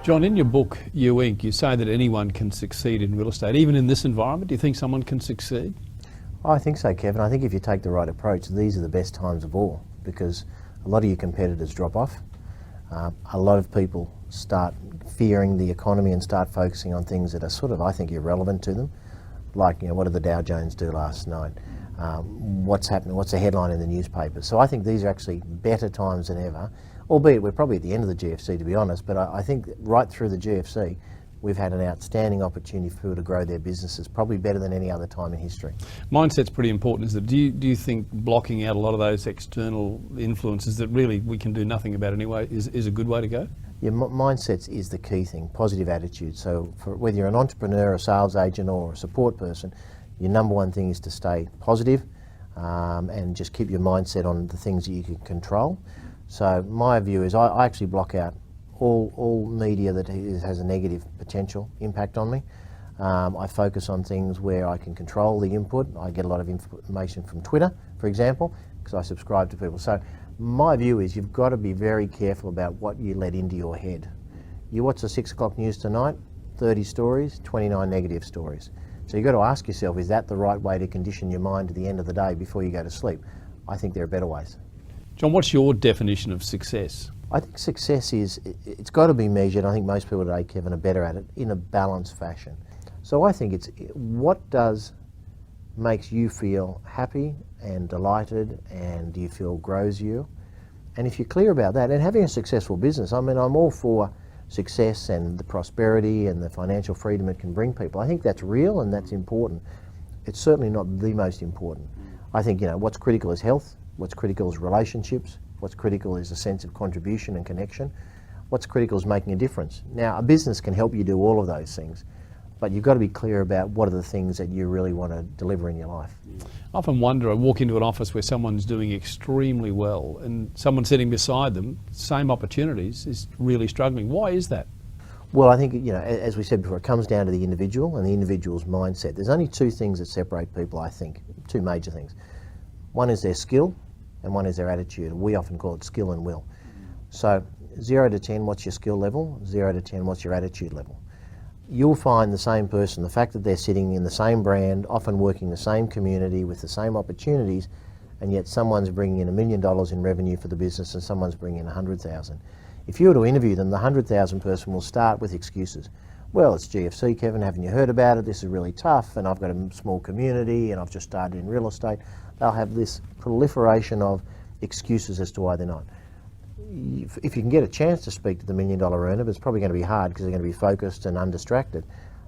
John, in your book, You Inc., you say that anyone can succeed in real estate. Even in this environment, do you think someone can succeed? I think so, Kevin. I think if you take the right approach, these are the best times of all, because a lot of your competitors drop off. A lot of people start fearing the economy and start focusing on things that are sort of, I think, irrelevant to them. Like, what did the Dow Jones do last night? What's happening? What's the headline in the newspaper? So I think these are actually better times than ever, albeit we're probably at the end of the GFC, to be honest, but I think right through the GFC, we've had an outstanding opportunity for people to grow their businesses, probably better than any other time in history. Mindset's pretty important, isn't it? Do you think blocking out a lot of those external influences that really we can do nothing about anyway is a good way to go? Yeah, mindsets is the key thing, positive attitude. So whether you're an entrepreneur, a sales agent or a support person, your number one thing is to stay positive and just keep your mindset on the things that you can control. So my view is I actually block out all media that has a negative potential impact on me. I focus on things where I can control the input. I get a lot of information from Twitter, for example, because I subscribe to people. So my view is you've got to be very careful about what you let into your head. You watch the 6 o'clock news tonight, 30 stories, 29 negative stories. So you've got to ask yourself, is that the right way to condition your mind at the end of the day before you go to sleep? I think there are better ways. John, what's your definition of success? I think success is, it's got to be measured. I think most people today, Kevin, are better at it in a balanced fashion. So I think it's what makes you feel happy and delighted, and do you feel grows you? And if you're clear about that, and having a successful business, I mean, I'm all for success and the prosperity and the financial freedom it can bring people. I think that's real and that's important. It's certainly not the most important. I think, what's critical is health, what's critical is relationships, what's critical is a sense of contribution and connection, what's critical is making a difference. Now, a business can help you do all of those things, but you've got to be clear about what are the things that you really want to deliver in your life. I often wonder, I walk into an office where someone's doing extremely well and someone sitting beside them, same opportunities, is really struggling. Why is that? Well, I think, as we said before, it comes down to the individual and the individual's mindset. There's only two things that separate people, I think, two major things. One is their skill and one is their attitude. We often call it skill and will. So 0 to 10, what's your skill level? 0 to 10, what's your attitude level? You'll find the same person, the fact that they're sitting in the same brand, often working the same community with the same opportunities, and yet someone's bringing in $1 million in revenue for the business and someone's bringing in 100,000. If you were to interview them, the 100,000 person will start with excuses. Well, it's GFC, Kevin, haven't you heard about it? This is really tough, and I've got a small community, and I've just started in real estate. They'll have this proliferation of excuses as to why they're not. If you can get a chance to speak to the $1 million earner, but it's probably going to be hard because they're going to be focused and undistracted.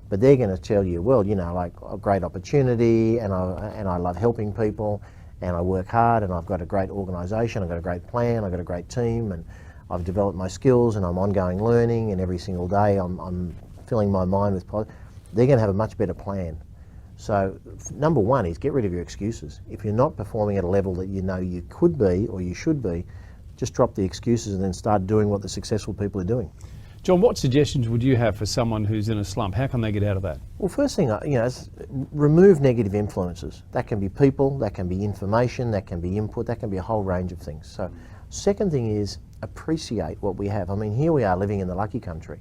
But they're going to tell you, well, like a great opportunity, and I love helping people, and I work hard, and I've got a great organisation, I've got a great plan, I've got a great team, and I've developed my skills, and I'm ongoing learning, and every single day I'm filling my mind with positive. They're going to have a much better plan. So number one is get rid of your excuses. If you're not performing at a level that you know you could be or you should be, just drop the excuses and then start doing what the successful people are doing. John, what suggestions would you have for someone who's in a slump? How can they get out of that? Well, first thing, is remove negative influences. That can be people, that can be information, that can be input, that can be a whole range of things. So second thing is appreciate what we have. I mean, here we are living in the lucky country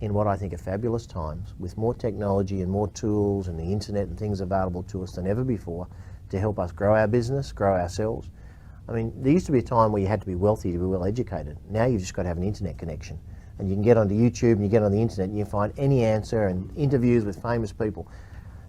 in what I think are fabulous times with more technology and more tools and the internet and things available to us than ever before to help us grow our business, grow ourselves. I mean, there used to be a time where you had to be wealthy to be well educated. Now you've just got to have an internet connection. And you can get onto YouTube and you get on the internet and you find any answer and interviews with famous people.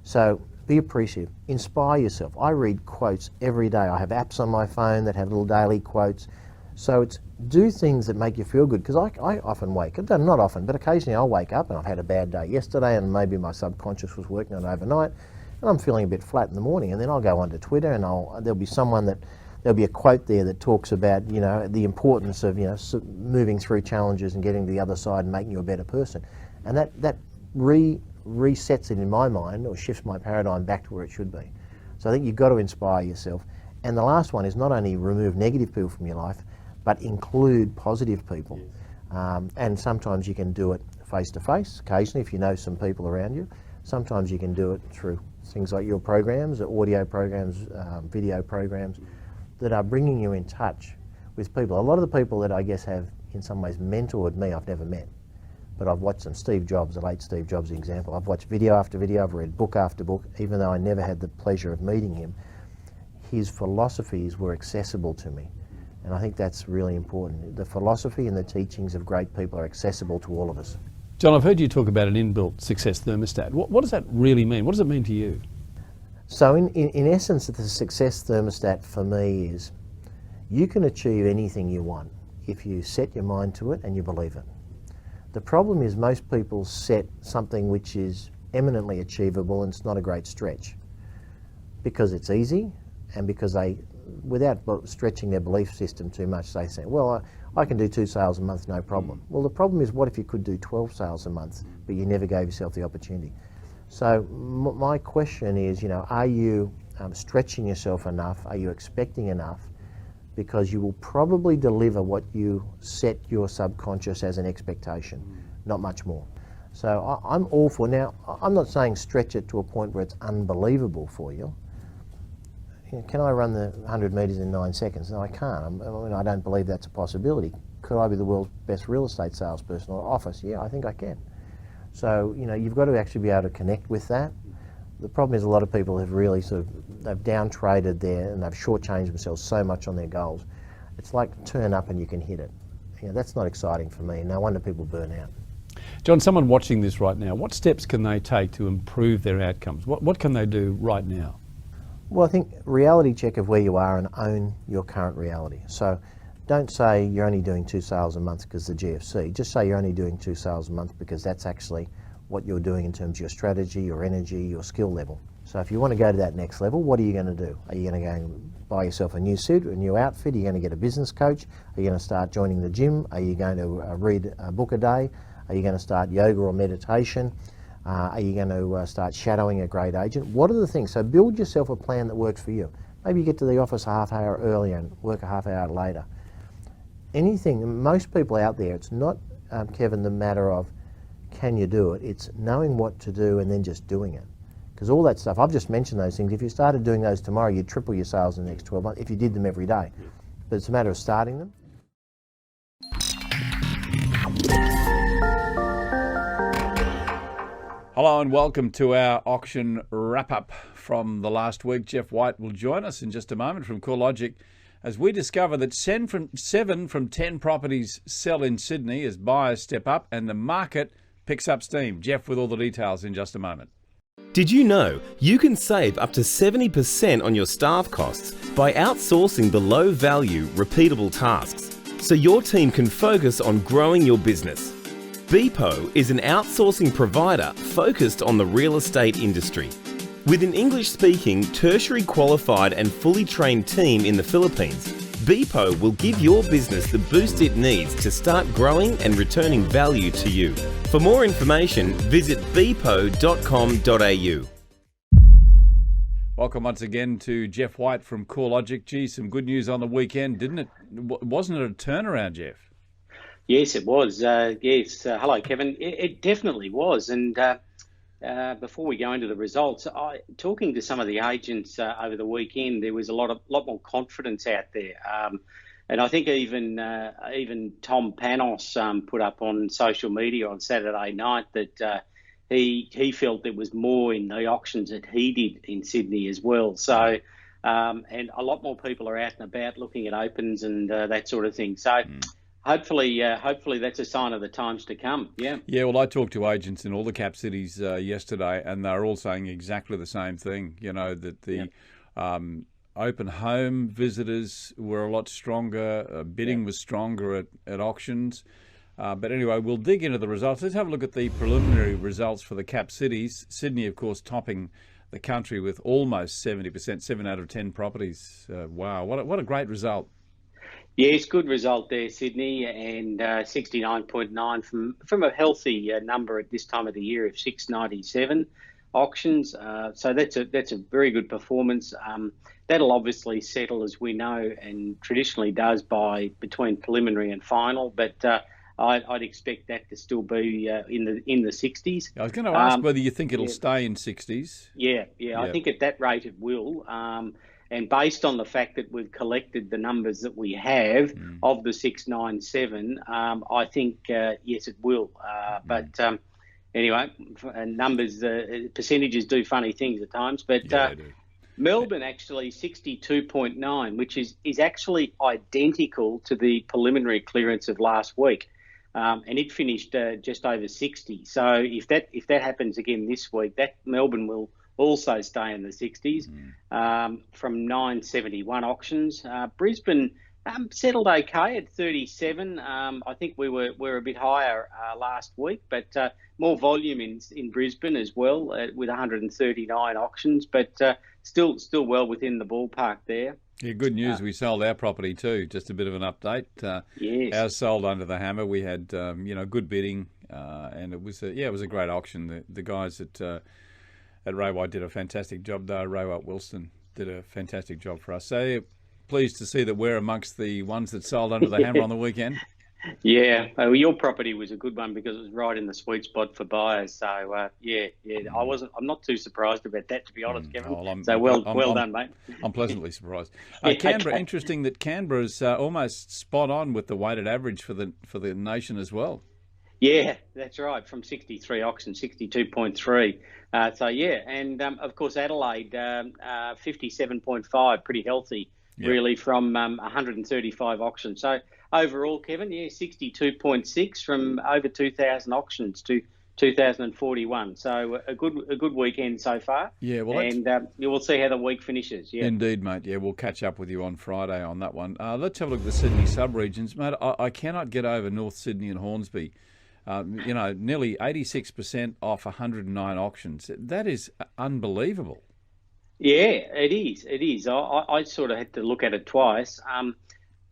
So be appreciative, inspire yourself. I read quotes every day. I have apps on my phone that have little daily quotes. So it's do things that make you feel good, because I often wake up, not often, but occasionally I'll wake up and I've had a bad day yesterday and maybe my subconscious was working on overnight and I'm feeling a bit flat in the morning, and then I'll go onto Twitter and there'll be a quote there that talks about, the importance of, moving through challenges and getting to the other side and making you a better person. And that resets it in my mind, or shifts my paradigm back to where it should be. So I think you've got to inspire yourself. And the last one is not only remove negative people from your life, but include positive people. And sometimes you can do it face to face, occasionally if you know some people around you. Sometimes you can do it through things like your programs, audio programs, video programs, that are bringing you in touch with people. A lot of the people that I guess have in some ways mentored me, I've never met. but I've watched them. Steve Jobs, the late Steve Jobs, the example. I've watched video after video, I've read book after book, even though I never had the pleasure of meeting him. His philosophies were accessible to me. And I think that's really important. The philosophy and the teachings of great people are accessible to all of us. John, I've heard you talk about an inbuilt success thermostat. What does that really mean? What does it mean to you? So in essence, the success thermostat for me is you can achieve anything you want if you set your mind to it and you believe it. The problem is most people set something which is eminently achievable and it's not a great stretch because it's easy and because they, without stretching their belief system too much, they say, well, I can do 2 sales a month, no problem. Well, the problem is what if you could do 12 sales a month, but you never gave yourself the opportunity? So my question is, are you stretching yourself enough? Are you expecting enough? Because you will probably deliver what you set your subconscious as an expectation, not much more. So I'm all for, now, I'm not saying stretch it to a point where it's unbelievable for you. Can I run the 100 metres in 9 seconds? No, I can't. I don't believe that's a possibility. Could I be the world's best real estate salesperson or office? Yeah, I think I can. So, you've got to actually be able to connect with that. The problem is a lot of people have really they've down-traded there and they've shortchanged themselves so much on their goals. It's like turn up and you can hit it. That's not exciting for me. No wonder people burn out. John, someone watching this right now, what steps can they take to improve their outcomes? What can they do right now? Well, I think reality check of where you are and own your current reality. So don't say you're only doing 2 sales a month because the GFC. Just say you're only doing 2 sales a month because that's actually what you're doing in terms of your strategy, your energy, your skill level. So if you want to go to that next level, what are you going to do? Are you going to go and buy yourself a new suit, a new outfit? Are you going to get a business coach? Are you going to start joining the gym? Are you going to read a book a day? Are you going to start yoga or meditation? Are you going to start shadowing a great agent? What are the things? So build yourself a plan that works for you. Maybe you get to the office a half hour earlier and work a half hour later. Anything, most people out there, it's not, Kevin, the matter of can you do it? It's knowing what to do and then just doing it. Because all that stuff, I've just mentioned those things. If you started doing those tomorrow, you'd triple your sales in the next 12 months if you did them every day. But it's a matter of starting them. Hello and welcome to our auction wrap-up from the last week. Geoff White will join us in just a moment from CoreLogic as we discover that 7 from 10 properties sell in Sydney as buyers step up and the market picks up steam. Geoff with all the details in just a moment. Did you know you can save up to 70% on your staff costs by outsourcing the low-value, repeatable tasks so your team can focus on growing your business? Beepo is an outsourcing provider focused on the real estate industry. With an English-speaking, tertiary qualified and fully trained team in the Philippines, Beepo will give your business the boost it needs to start growing and returning value to you. For more information, visit beepo.com.au. Welcome once again to Geoff White from CoreLogic. Gee, some good news on the weekend, didn't it? Wasn't it a turnaround, Geoff? Yes, it was. Yes. Hello, Kevin. It definitely was. And before we go into the results, talking to some of the agents over the weekend, there was a lot more confidence out there. And I think even Tom Panos put up on social media on Saturday night that he felt there was more in the auctions that he did in Sydney as well. So, and a lot more people are out and about looking at opens and that sort of thing. So. Hopefully that's a sign of the times to come. Yeah. Yeah. Well, I talked to agents in all the cap cities yesterday, and they're all saying exactly the same thing. That the open home visitors were a lot stronger. Bidding was stronger at auctions. But anyway, we'll dig into the results. Let's have a look at the preliminary results for the cap cities. Sydney, of course, topping the country with almost 70%, 7 out of 10 properties. Wow, what a great result. Yes, good result there, Sydney, and 69.9 from a healthy number at this time of the year of 697 auctions. So that's a very good performance. That'll obviously settle, as we know, and traditionally does by between preliminary and final. But I'd expect that to still be in the 60s. I was going to ask whether you think it'll stay in 60s. Yeah. I think at that rate it will. And based on the fact that we've collected the numbers that we have of the 697, I think, yes, it will. But anyway, numbers, percentages do funny things at times. But they do. Melbourne actually 62.9, which is actually identical to the preliminary clearance of last week. And it finished just over 60. So if that happens again this week, that Melbourne will also stay in the 60s from 971 auctions. Brisbane settled okay at 37. I think we were a bit higher last week, but more volume in Brisbane as well with 139 auctions, but still well within the ballpark there. Yeah, good news. We sold our property too. Just a bit of an update. Yes. Ours sold under the hammer. We had good bidding, and it was a great auction. The guys at Ray did a fantastic job though. Ray Wilson did a fantastic job for us. So pleased to see that we're amongst the ones that sold under the hammer on the weekend. Yeah, well, your property was a good one because it was right in the sweet spot for buyers. So I'm not too surprised about that, to be honest, Kevin. Well done, mate. I'm pleasantly surprised. Yeah, Canberra, okay. Interesting that Canberra's almost spot on with the weighted average for the nation as well. Yeah, that's right. From 63 auctions, 62.3. And of course Adelaide, 57.5, pretty healthy, really, from 135 auctions. So overall, Kevin, 62.6 from over 2,000 auctions to 2,041. So a good weekend so far. Yeah, well, and you will see how the week finishes. Yeah, indeed, mate. Yeah, we'll catch up with you on Friday on that one. Let's have a look at the Sydney sub-regions, mate. I cannot get over North Sydney and Hornsby. Nearly 86% off 109 auctions. That is unbelievable. Yeah, it is. It is. I sort of had to look at it twice.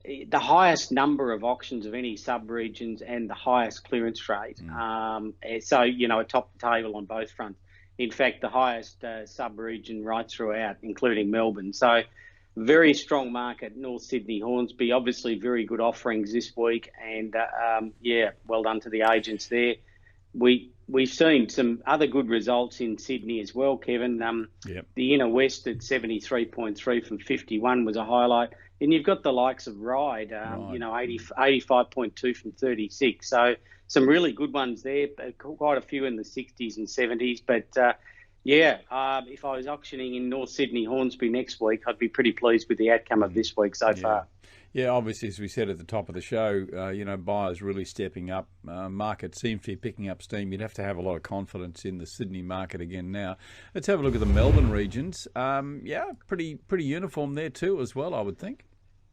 The highest number of auctions of any sub-regions and the highest clearance rate. So, atop the table on both fronts. In fact, the highest sub-region right throughout, including Melbourne. So, very strong market, North Sydney, Hornsby. Obviously, very good offerings this week. And, well done to the agents there. We've seen some other good results in Sydney as well, Kevin. The Inner West at 73.3 from 51 was a highlight. And you've got the likes of Ryde, 85.2 from 36. So some really good ones there, quite a few in the 60s and 70s. But, if I was auctioning in North Sydney, Hornsby next week, I'd be pretty pleased with the outcome of this week so far. Yeah, obviously, as we said at the top of the show, buyers really stepping up. Market seems to be picking up steam. You'd have to have a lot of confidence in the Sydney market again now. Let's have a look at the Melbourne regions. Pretty uniform there too as well, I would think.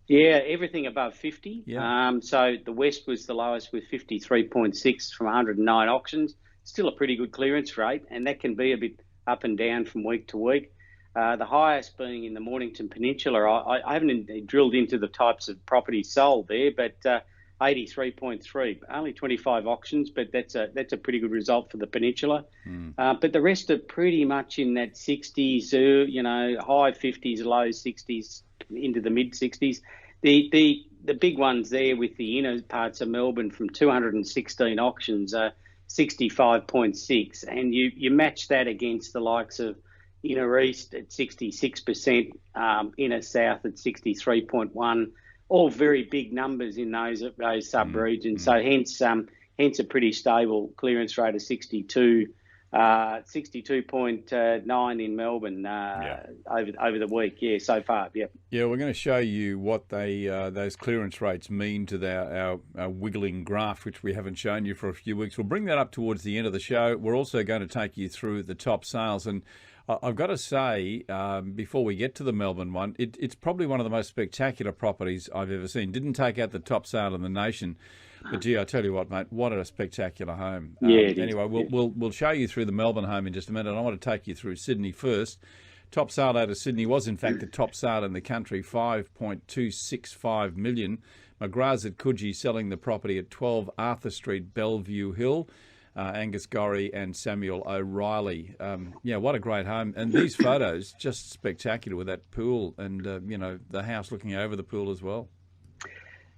Yeah, everything above 50. Yeah. So the West was the lowest with 53.6 from 109 auctions. Still a pretty good clearance rate, and that can be a bit up and down from week to week. The highest being in the Mornington Peninsula. I haven't drilled into the types of properties sold there, but 83.3, only 25 auctions, but that's a pretty good result for the Peninsula. But the rest are pretty much in that 60s, high 50s, low 60s, into the mid 60s. The big ones there with the inner parts of Melbourne from 216 auctions, 65.6, and you match that against the likes of Inner East at 66%, Inner South at 63.1, all very big numbers in those sub-regions. So hence a pretty stable clearance rate of 62.9 in Melbourne over the week. Yeah, so far. Yep. Yeah, we're going to show you what those clearance rates mean to our wiggling graph, which we haven't shown you for a few weeks. We'll bring that up towards the end of the show. We're also going to take you through the top sales. And I've got to say, before we get to the Melbourne one, it's probably one of the most spectacular properties I've ever seen. Didn't take out the top sale in the nation, but gee, I tell you what, mate, what a spectacular home. Anyway, we'll show you through the Melbourne home in just a minute. I want to take you through Sydney first. Top sale out of Sydney was, in fact, the top sale in the country, 5.265 million. McGrath's at Coogee selling the property at 12 Arthur Street, Bellevue Hill. Angus Gorrie and Samuel O'Reilly. What a great home. And these photos, just spectacular with that pool and, the house looking over the pool as well.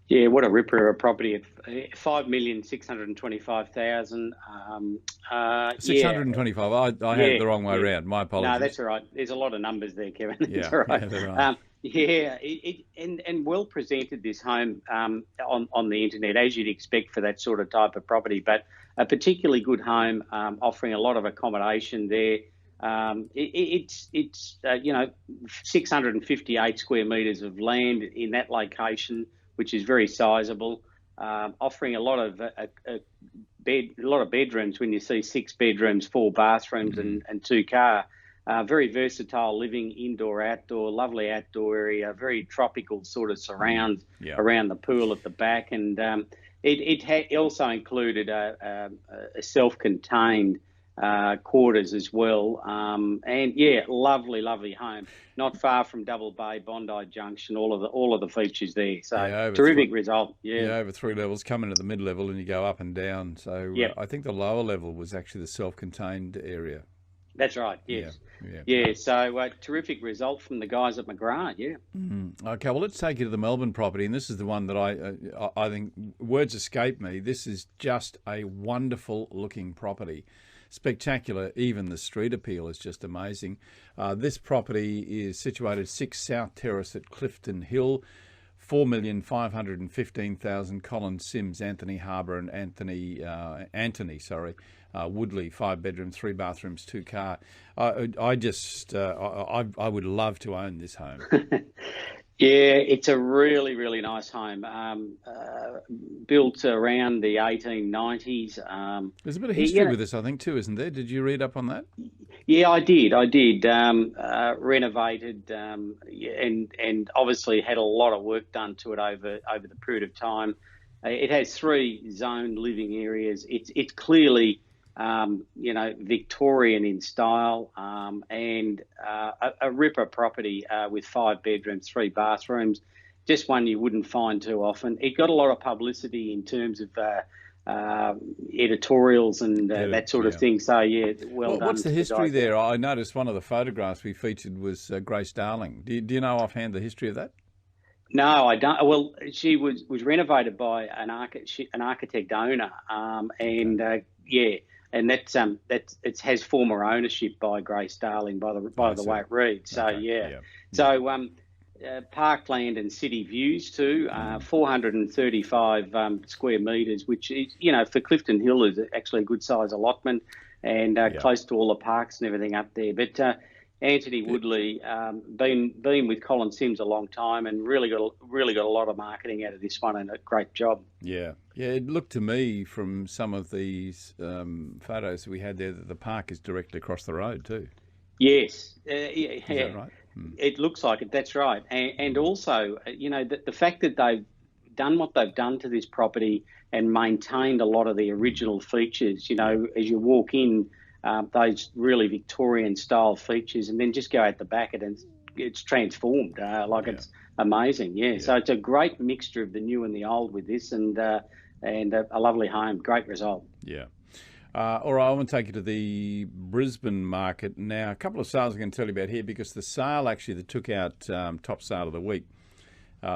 Yeah, what a ripper of a property at $5,625,000. 625. I had it the wrong way around. My apologies. No, that's all right. There's a lot of numbers there, Kevin. Yeah, It's all right. yeah, there are. And well presented this home on the internet, as you'd expect for that sort of type of property. But a particularly good home, offering a lot of accommodation there. It's 658 square metres of land in that location, which is very sizable, offering a lot of bedrooms. When you see 6 bedrooms, 4 bathrooms, and 2 car, very versatile living, indoor, outdoor, lovely outdoor area, very tropical sort of surrounds around the pool at the back, and it also included a self-contained quarters as well, and yeah, lovely home, not far from Double Bay, Bondi Junction, all of the features there. So terrific result. Over 3 levels, come into the mid level and you go up and down. So I think the lower level was actually the self-contained area. That's right. Yes. Yeah. So terrific result from the guys at McGrath. Yeah. Okay. Well, let's take you to the Melbourne property, and this is the one that I think words escape me. This is just a wonderful looking property. Spectacular. Even the street appeal is just amazing. This property is situated 6 South Terrace at Clifton Hill. 4,515,000. Colin Sims, Anthony Harbour, and Anthony Woodley. 5 bedrooms, 3 bathrooms, 2 car. I would love to own this home. Yeah, it's a really nice home. Built around the 1890s. There's a bit of history with this, I think, too, isn't there? Did you read up on that? Yeah, I did. Renovated, and obviously had a lot of work done to it over the period of time. It has 3 zoned living areas. It's clearly Victorian in style, and a ripper property with 5 bedrooms, 3 bathrooms. Just one you wouldn't find too often. It got a lot of publicity in terms of editorials and that sort of thing. So yeah, well done. What's the history there? I noticed one of the photographs we featured was Grace Darling. Do you know offhand the history of that? No, I don't. Well, she was renovated by an architect owner, and that it has former ownership by Grace Darling by the way it reads. So So parkland and city views too. 435 square metres, which is, for Clifton Hill is actually a good size allotment, and close to all the parks and everything up there. But Anthony Woodley, been with Colin Sims a long time, and really got a lot of marketing out of this one, and a great job. Yeah. It looked to me from some of these photos we had there that the park is directly across the road too. Yes. Is that right? It looks like it. That's right. And also, the fact that they've done what they've done to this property and maintained a lot of the original features. As you walk in. Those really Victorian style features, and then just go out the back and it's transformed. It's amazing. Yeah. So it's a great mixture of the new and the old with this, and a lovely home. Great result. Yeah. All right, I want to take you to the Brisbane market now. A couple of sales I can tell you about here, because the sale actually that took out top sale of the week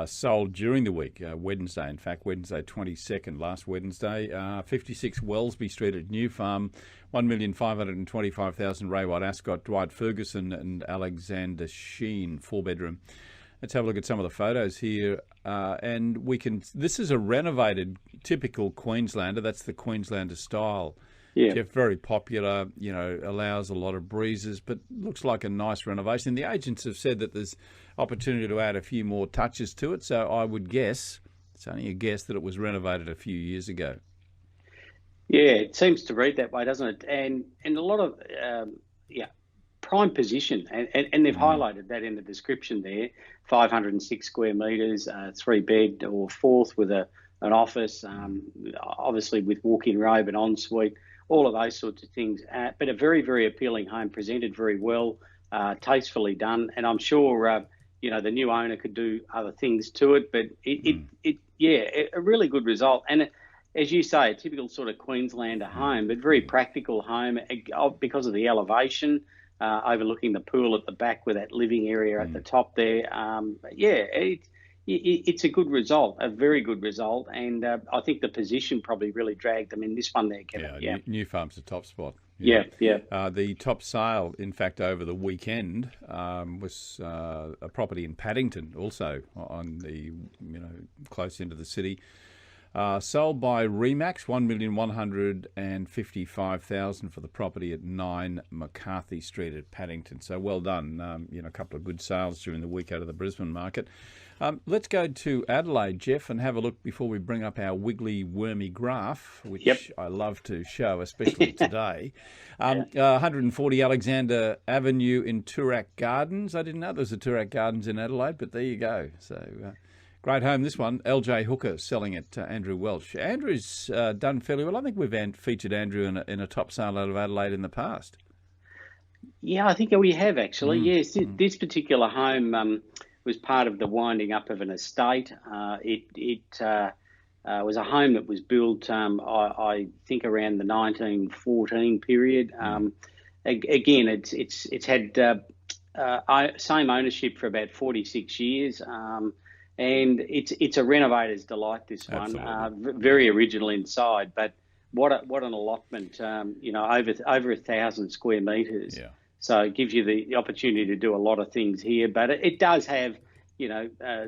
sold during the week, Wednesday, in fact, Wednesday 22nd, last Wednesday, 56 Wellesby Street at New Farm, 1,525,000, Ray White Ascot, Dwight Ferguson and Alexander Sheen, 4-bedroom. Let's have a look at some of the photos here, and this is a renovated typical Queenslander. That's the Queenslander style. Yeah. Geoff, very popular, allows a lot of breezes, but looks like a nice renovation. The agents have said that there's opportunity to add a few more touches to it, so I would guess, it's only a guess, that it was renovated a few years ago. Yeah, it seems to read that way, doesn't it? And a lot of, prime position, and they've highlighted that in the description there, 506 square metres, 3-bed or 4th with an office, obviously with walk-in robe and ensuite, all of those sorts of things. But a very, very appealing home, presented very well, tastefully done. And I'm sure, the new owner could do other things to it. But a really good result. And as you say, a typical sort of Queenslander home, but very practical home because of the elevation, overlooking the pool at the back with that living area at the top there. it's a good result, a very good result, and I think the position probably really dragged them in this one there, Kevin. Yeah, New Farm's the top spot. Yeah. The top sale, in fact, over the weekend was a property in Paddington, also on the close into the city. Sold by Remax, $1,155,000 for the property at 9 McCarthy Street at Paddington. So well done. A couple of good sales during the week out of the Brisbane market. Let's go to Adelaide, Geoff, and have a look before we bring up our wiggly, wormy graph, which I love to show, especially today. 140 Alexander Avenue in Toorak Gardens. I didn't know there was a Toorak Gardens in Adelaide, but there you go. So great home, this one. LJ Hooker selling it to Andrew Welsh. Andrew's done fairly well. I think we've featured Andrew in a top sale out of Adelaide in the past. Yeah, I think we have actually. Yes, this particular home was part of the winding up of an estate. It was a home that was built, I think, around the 1914 period. Again, it's had same ownership for about 46 years, and it's a renovator's delight. This one, very original inside, but what an allotment! Over 1,000 square metres. Yeah. So it gives you the opportunity to do a lot of things here, but it does have,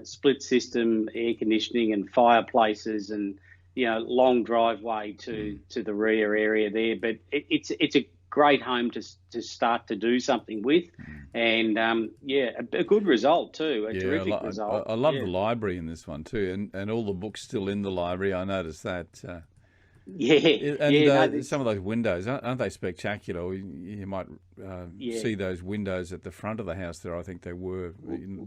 split system, air conditioning and fireplaces and, long driveway to the rear area there. But it's a great home to start to do something with. And, a good result too, a terrific result. I love the library in this one too, and all the books still in the library. I noticed that. Some of those windows, aren't they spectacular? You might see those windows at the front of the house there. I think they were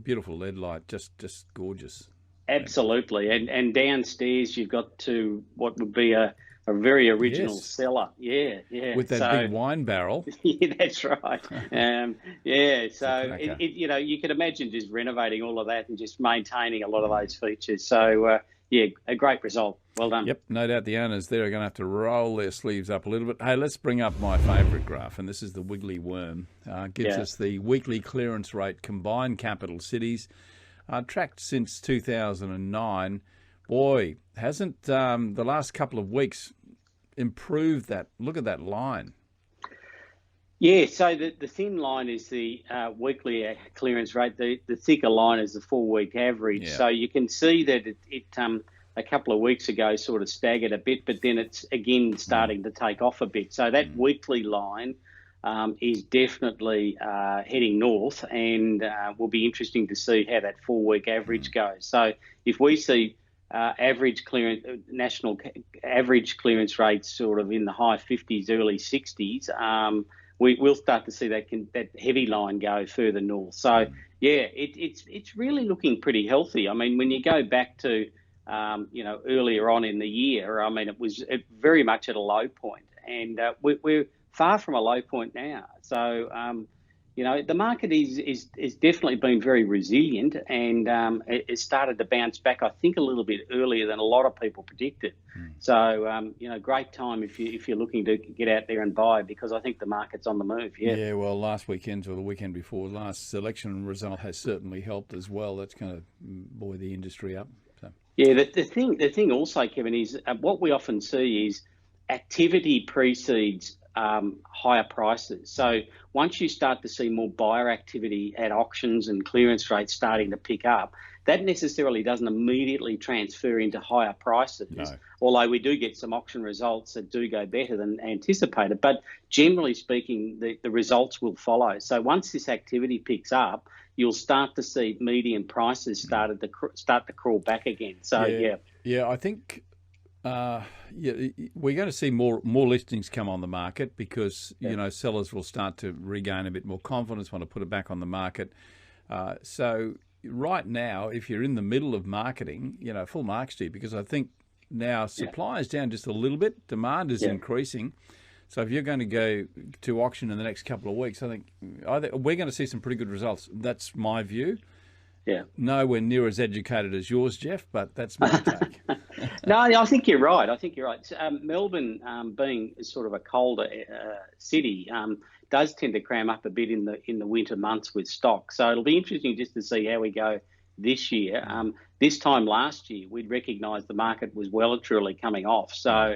beautiful LED light, just gorgeous. Absolutely, and downstairs you've got to what would be a very original cellar. With that big wine barrel. Yeah, that's right. So you could imagine just renovating all of that and just maintaining a lot of those features. So. A great result. Well done. Yep, no doubt the owners there are going to have to roll their sleeves up a little bit. Hey, let's bring up my favourite graph, and this is the wiggly worm. Gives us the weekly clearance rate, combined capital cities, tracked since 2009. Boy, hasn't the last couple of weeks improved that? Look at that line. Yeah, so the thin line is the weekly clearance rate. The thicker line is the 4-week average. Yeah. So you can see that it a couple of weeks ago sort of staggered a bit, but then it's again starting to take off a bit. So that weekly line is definitely heading north, and will be interesting to see how that 4-week average goes. So if we see national average clearance rates sort of in the high 50s, early 60s, we'll start to see that heavy line go further north. So, it's really looking pretty healthy. I mean, when you go back to, earlier on in the year, I mean, it was very much at a low point, and we're far from a low point now. So, the market is definitely been very resilient, and it started to bounce back, I think, a little bit earlier than a lot of people predicted. So, great time if you're looking to get out there and buy, because I think the market's on the move. Yeah, well, last weekend or the weekend before last election result has certainly helped as well. That's going to buoy the industry up. So. Yeah, the thing also, Kevin, is what we often see is activity precedes higher prices. So once you start to see more buyer activity at auctions and clearance rates starting to pick up, that necessarily doesn't immediately transfer into higher prices. No. Although we do get some auction results that do go better than anticipated. But generally speaking, the results will follow. So once this activity picks up, you'll start to see median prices start to crawl back again. So I think. We're going to see more listings come on the market because sellers will start to regain a bit more confidence, want to put it back on the market. So right now, if you're in the middle of marketing, full marks to you, because I think now supply is down just a little bit, demand is increasing. So if you're going to go to auction in the next couple of weeks, I think we're going to see some pretty good results. That's my view. Yeah. Nowhere near as educated as yours, Geoff, but that's my take. No, I think you're right. Melbourne, being sort of a colder city, does tend to cram up a bit in the winter months with stock. So it'll be interesting just to see how we go this year. This time last year, we'd recognised the market was well and truly coming off. So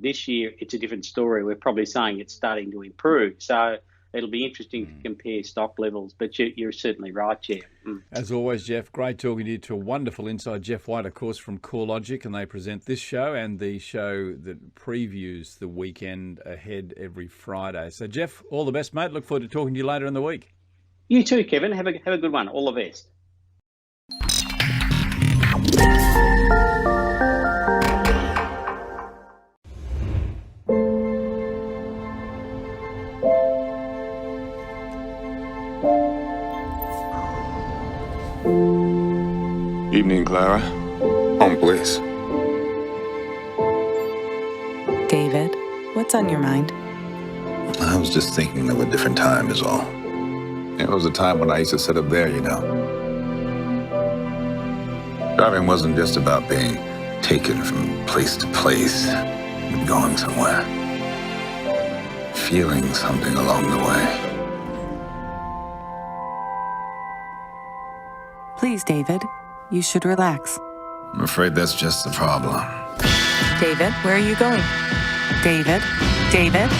this year, it's a different story. We're probably saying it's starting to improve. So it'll be interesting to compare stock levels, but you're certainly right, Geoff. As always, Geoff, great talking to you. To a wonderful insight. Geoff White, of course, from CoreLogic, and they present this show and the show that previews the weekend ahead every Friday. So, Geoff, all the best, mate. Look forward to talking to you later in the week. You too, Kevin. Have a good one. All the best. Evening, Clara. Home, please. David, what's on your mind? I was just thinking of a different time is all. It was a time when I used to sit up there, you know. Driving wasn't just about being taken from place to place, but going somewhere. Feeling something along the way. Please, David, you should relax. I'm afraid that's just the problem. David, where are you going? David? David?